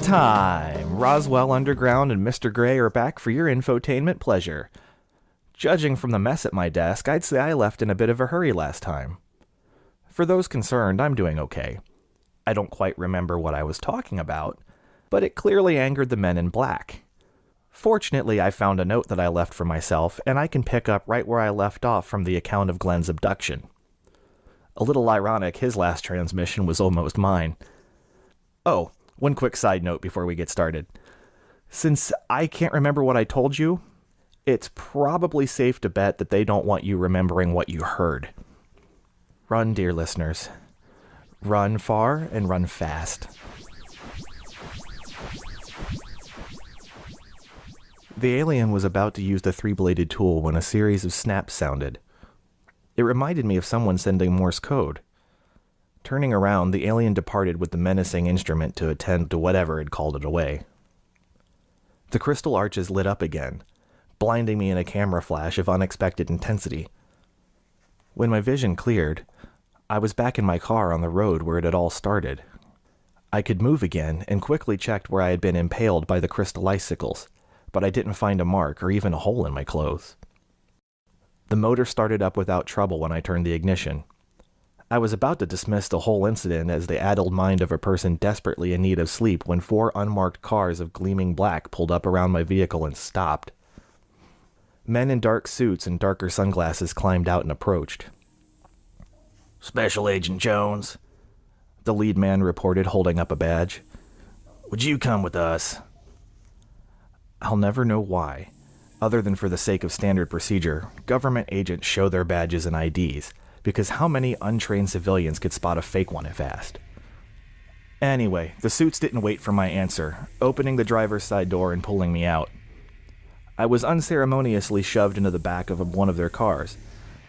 time! Roswell Underground and Mr. Gray are back for your infotainment pleasure. Judging from the mess at my desk, I'd say I left in a bit of a hurry last time. For those concerned, I'm doing okay. I don't quite remember what I was talking about, but it clearly angered the men in black. Fortunately, I found a note that I left for myself, and I can pick up right where I left off from the account of Glenn's abduction. A little ironic, his last transmission was almost mine. Oh, one quick side note before we get started. Since I can't remember what I told you, it's probably safe to bet that they don't want you remembering what you heard. Run, dear listeners. Run far and run fast. The alien was about to use the three-bladed tool when a series of snaps sounded. It reminded me of someone sending Morse code. Turning around, the alien departed with the menacing instrument to attend to whatever had called it away. The crystal arches lit up again, blinding me in a camera flash of unexpected intensity. When my vision cleared, I was back in my car on the road where it had all started. I could move again and quickly checked where I had been impaled by the crystal icicles, but I didn't find a mark or even a hole in my clothes. The motor started up without trouble when I turned the ignition. I was about to dismiss the whole incident as the addled mind of a person desperately in need of sleep when 4 unmarked cars of gleaming black pulled up around my vehicle and stopped. Men in dark suits and darker sunglasses climbed out and approached. "Special Agent Jones," the lead man reported, holding up a badge. "Would you come with us?" I'll never know why, other than for the sake of standard procedure, government agents show their badges and IDs, because how many untrained civilians could spot a fake one if asked? Anyway, the suits didn't wait for my answer, opening the driver's side door and pulling me out. I was unceremoniously shoved into the back of one of their cars,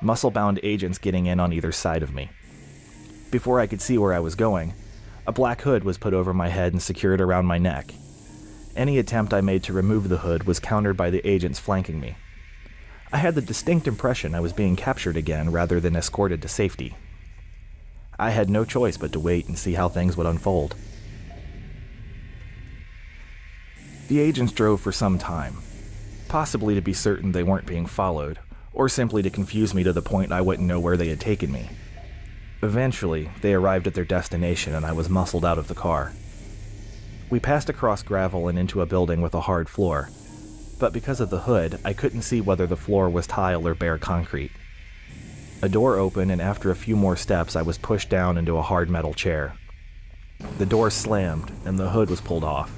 muscle-bound agents getting in on either side of me. Before I could see where I was going, a black hood was put over my head and secured around my neck. Any attempt I made to remove the hood was countered by the agents flanking me. I had the distinct impression I was being captured again rather than escorted to safety. I had no choice but to wait and see how things would unfold. The agents drove for some time, possibly to be certain they weren't being followed, or simply to confuse me to the point I wouldn't know where they had taken me. Eventually, they arrived at their destination and I was muscled out of the car. We passed across gravel and into a building with a hard floor, but because of the hood, I couldn't see whether the floor was tile or bare concrete. A door opened, and after a few more steps, I was pushed down into a hard metal chair. The door slammed, and the hood was pulled off.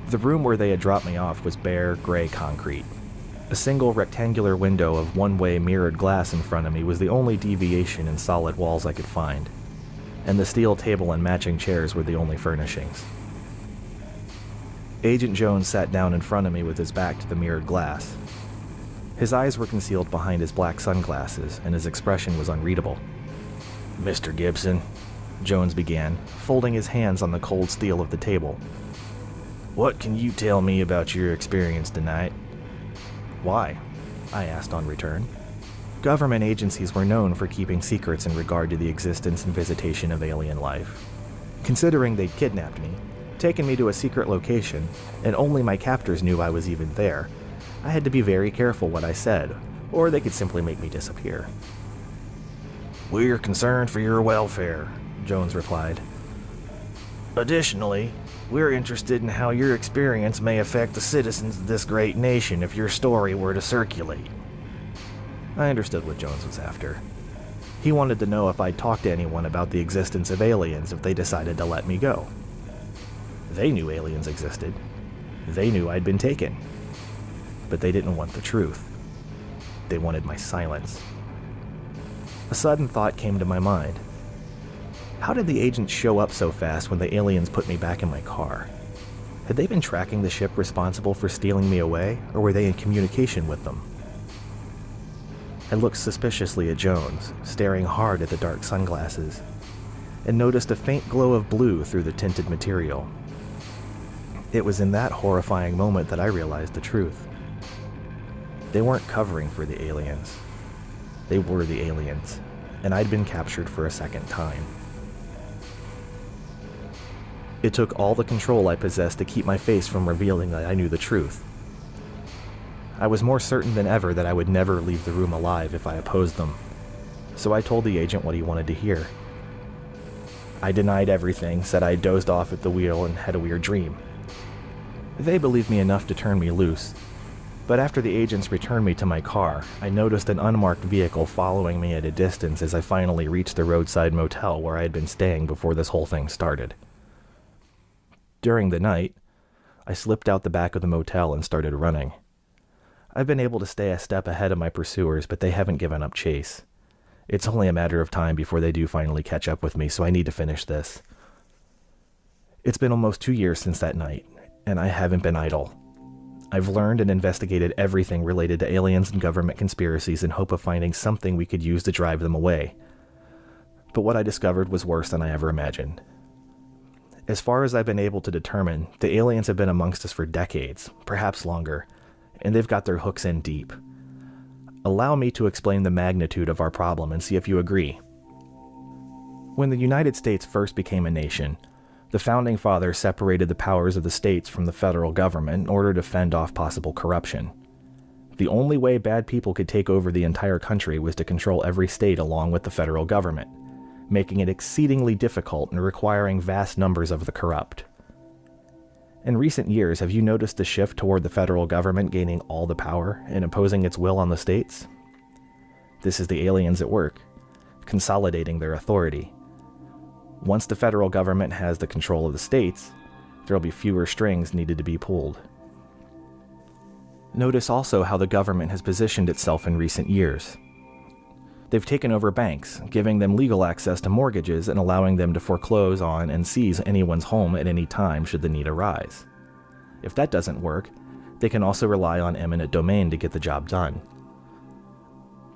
The room where they had dropped me off was bare, gray concrete. A single rectangular window of one-way mirrored glass in front of me was the only deviation in solid walls I could find, and the steel table and matching chairs were the only furnishings. Agent Jones sat down in front of me with his back to the mirrored glass. His eyes were concealed behind his black sunglasses, and his expression was unreadable. "Mr. Gibson," Jones began, folding his hands on the cold steel of the table. "What can you tell me about your experience tonight?" "Why?" I asked on return. Government agencies were known for keeping secrets in regard to the existence and visitation of alien life. Considering they'd kidnapped me, taken me to a secret location, and only my captors knew I was even there, I had to be very careful what I said, or they could simply make me disappear. "We're concerned for your welfare," Jones replied. "Additionally, we're interested in how your experience may affect the citizens of this great nation if your story were to circulate." I understood what Jones was after. He wanted to know if I'd talked to anyone about the existence of aliens if they decided to let me go. They knew aliens existed. They knew I'd been taken. But they didn't want the truth. They wanted my silence. A sudden thought came to my mind. How did the agents show up so fast when the aliens put me back in my car? Had they been tracking the ship responsible for stealing me away, or were they in communication with them? I looked suspiciously at Jones, staring hard at the dark sunglasses, and noticed a faint glow of blue through the tinted material. It was in that horrifying moment that I realized the truth. They weren't covering for the aliens. They were the aliens, and I'd been captured for a second time. It took all the control I possessed to keep my face from revealing that I knew the truth. I was more certain than ever that I would never leave the room alive if I opposed them, so I told the agent what he wanted to hear. I denied everything, said I dozed off at the wheel and had a weird dream. They believed me enough to turn me loose, but after the agents returned me to my car, I noticed an unmarked vehicle following me at a distance as I finally reached the roadside motel where I had been staying before this whole thing started. During the night, I slipped out the back of the motel and started running. I've been able to stay a step ahead of my pursuers, but they haven't given up chase. It's only a matter of time before they do finally catch up with me, so I need to finish this. It's been almost 2 years since that night, and I haven't been idle. I've learned and investigated everything related to aliens and government conspiracies in hope of finding something we could use to drive them away. But what I discovered was worse than I ever imagined. As far as I've been able to determine, the aliens have been amongst us for decades, perhaps longer, and they've got their hooks in deep. Allow me to explain the magnitude of our problem and see if you agree. When the United States first became a nation, the Founding Fathers separated the powers of the states from the federal government in order to fend off possible corruption. The only way bad people could take over the entire country was to control every state along with the federal government, making it exceedingly difficult and requiring vast numbers of the corrupt. In recent years, have you noticed the shift toward the federal government gaining all the power and imposing its will on the states? This is the aliens at work, consolidating their authority. Once the federal government has the control of the states, there will be fewer strings needed to be pulled. Notice also how the government has positioned itself in recent years. They've taken over banks, giving them legal access to mortgages and allowing them to foreclose on and seize anyone's home at any time should the need arise. If that doesn't work, they can also rely on eminent domain to get the job done.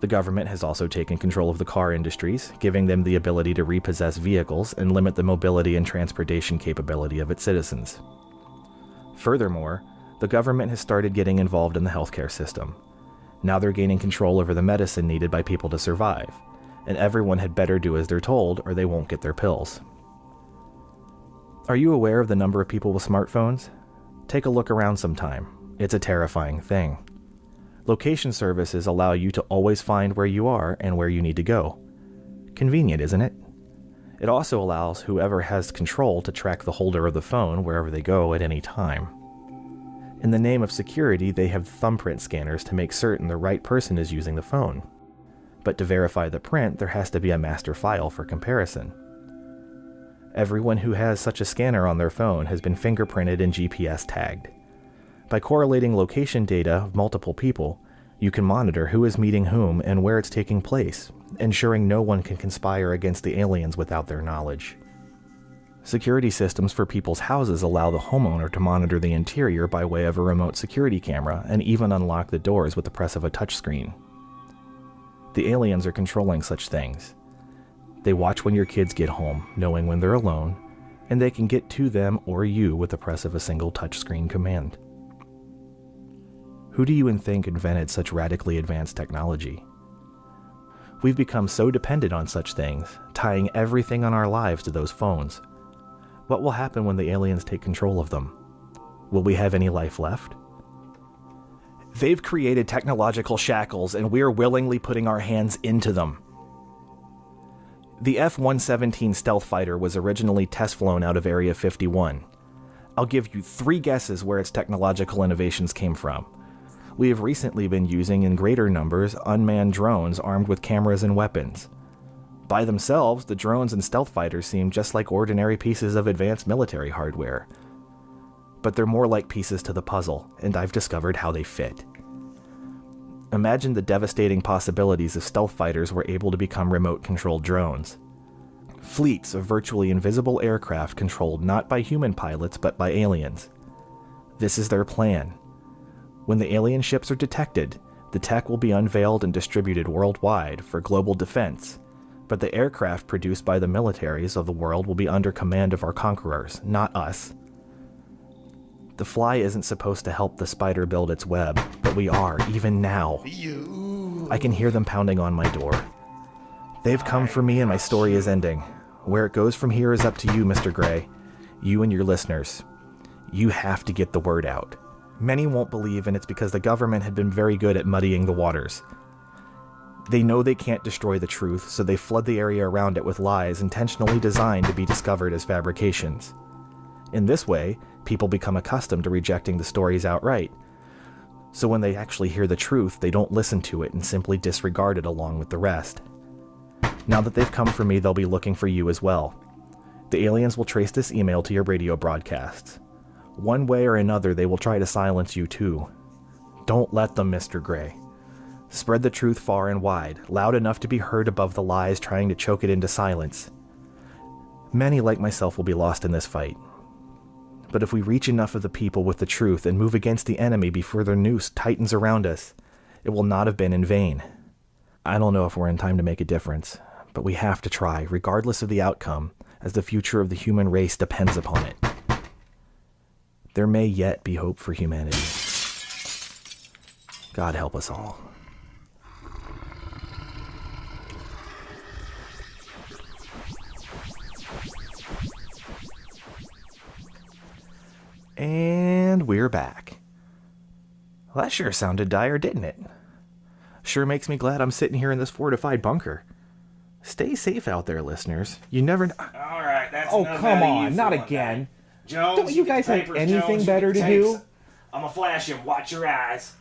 The government has also taken control of the car industries, giving them the ability to repossess vehicles and limit the mobility and transportation capability of its citizens. Furthermore, the government has started getting involved in the healthcare system. Now they're gaining control over the medicine needed by people to survive, and everyone had better do as they're told or they won't get their pills. Are you aware of the number of people with smartphones? Take a look around sometime. It's a terrifying thing. Location services allow you to always find where you are and where you need to go. Convenient, isn't it? It also allows whoever has control to track the holder of the phone wherever they go at any time. In the name of security, they have thumbprint scanners to make certain the right person is using the phone. But to verify the print, there has to be a master file for comparison. Everyone who has such a scanner on their phone has been fingerprinted and GPS tagged. By correlating location data of multiple people, you can monitor who is meeting whom and where it's taking place, ensuring no one can conspire against the aliens without their knowledge. Security systems for people's houses allow the homeowner to monitor the interior by way of a remote security camera and even unlock the doors with the press of a touchscreen. The aliens are controlling such things. They watch when your kids get home, knowing when they're alone, and they can get to them or you with the press of a single touchscreen command. Who do you think invented such radically advanced technology? We've become so dependent on such things, tying everything on our lives to those phones. What will happen when the aliens take control of them? Will we have any life left? They've created technological shackles, and we're willingly putting our hands into them. The F-117 stealth fighter was originally test flown out of Area 51. I'll give you 3 guesses where its technological innovations came from. We have recently been using in greater numbers unmanned drones armed with cameras and weapons. By themselves, the drones and stealth fighters seem just like ordinary pieces of advanced military hardware. But they're more like pieces to the puzzle, and I've discovered how they fit. Imagine the devastating possibilities if stealth fighters were able to become remote-controlled drones. Fleets of virtually invisible aircraft controlled not by human pilots but by aliens. This is their plan. When the alien ships are detected, the tech will be unveiled and distributed worldwide for global defense, but the aircraft produced by the militaries of the world will be under command of our conquerors, not us. The fly isn't supposed to help the spider build its web, but we are, even now. I can hear them pounding on my door. They've come for me and my story is ending. Where it goes from here is up to you, Mr. Gray. You and your listeners. You have to get the word out. Many won't believe, and it's because the government had been very good at muddying the waters. They know they can't destroy the truth, so they flood the area around it with lies intentionally designed to be discovered as fabrications. In this way, people become accustomed to rejecting the stories outright. So when they actually hear the truth, they don't listen to it and simply disregard it along with the rest. Now that they've come for me, they'll be looking for you as well. The aliens will trace this email to your radio broadcasts. One way or another, they will try to silence you too. Don't let them, Mr. Gray. Spread the truth far and wide, loud enough to be heard above the lies trying to choke it into silence. Many like myself will be lost in this fight. But if we reach enough of the people with the truth and move against the enemy before their noose tightens around us, it will not have been in vain. I don't know if we're in time to make a difference, but we have to try, regardless of the outcome, as the future of the human race depends upon it. There may yet be hope for humanity. God help us all. And we're back. Well, that sure sounded dire, didn't it? Sure makes me glad I'm sitting here in this fortified bunker. Stay safe out there, listeners. You never know. All right, that's Oh, enough come out of on, you not for one again. night. Jones, Don't you guys get the have papers, anything Jones, better you to get the do? tapes. I'm gonna flash him. Watch your eyes.